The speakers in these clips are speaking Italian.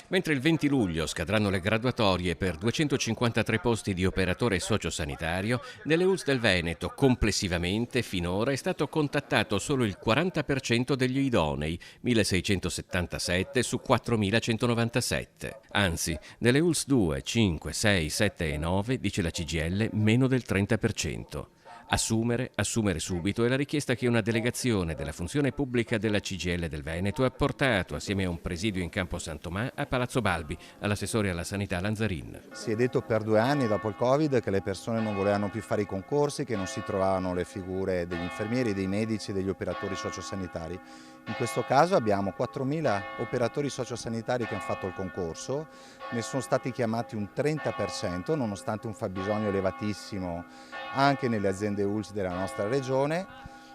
Mentre il 20 luglio scadranno le graduatorie per 253 posti di operatore sociosanitario, nelle ULSS del Veneto complessivamente finora è stato contattato solo il 40% degli idonei, 1677 su 4197. Anzi, nelle ULSS 2, 5, 6, 7 e 9, dice la CGIL, meno del 30%. Assumere, assumere subito è la richiesta che una delegazione della funzione pubblica della CGIL del Veneto ha portato assieme a un presidio in Campo San Tomà a Palazzo Balbi, all'assessore alla sanità Lanzarin. Si è detto per 2 anni dopo il Covid che le persone non volevano più fare i concorsi, che non si trovavano le figure degli infermieri, dei medici e degli operatori sociosanitari. In questo caso abbiamo 4.000 operatori sociosanitari che hanno fatto il concorso, ne sono stati chiamati un 30%, nonostante un fabbisogno elevatissimo anche nelle aziende ULSS della nostra regione,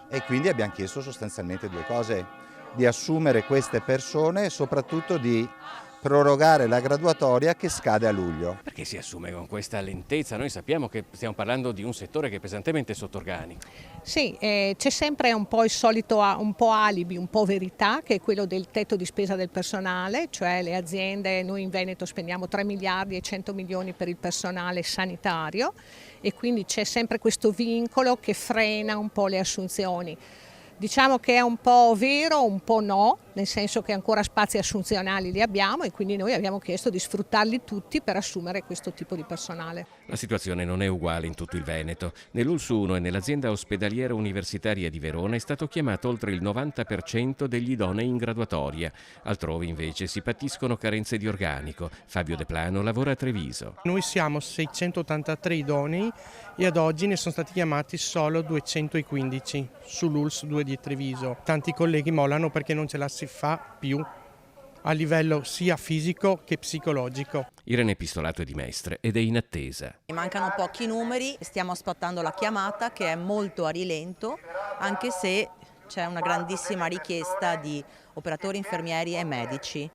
e quindi abbiamo chiesto sostanzialmente 2 cose: di assumere queste persone e soprattutto di prorogare la graduatoria che scade a luglio. Perché si assume con questa lentezza? Noi sappiamo che stiamo parlando di un settore che è pesantemente sotto organico. Sì, c'è sempre un po' il solito un po' alibi, un po' verità, che è quello del tetto di spesa del personale, cioè le aziende, noi in Veneto spendiamo 3 miliardi e 100 milioni per il personale sanitario e quindi c'è sempre questo vincolo che frena un po' le assunzioni. Diciamo che è un po' vero, un po' no, nel senso che ancora spazi assunzionali li abbiamo e quindi noi abbiamo chiesto di sfruttarli tutti per assumere questo tipo di personale. La situazione non è uguale in tutto il Veneto. Nell'ULSS 1 e nell'azienda ospedaliera universitaria di Verona è stato chiamato oltre il 90% degli idonei in graduatoria. Altrove invece si patiscono carenze di organico. Fabio De Plano lavora a Treviso. Noi siamo 683 idonei e ad oggi ne sono stati chiamati solo 215 sull'ULSS 2 di Treviso. Tanti colleghi mollano perché non ce la si fa più a livello sia fisico che psicologico. Irene Pistolato è di Mestre ed è in attesa. Mancano pochi numeri, stiamo aspettando la chiamata che è molto a rilento, anche se c'è una grandissima richiesta di operatori, infermieri e medici.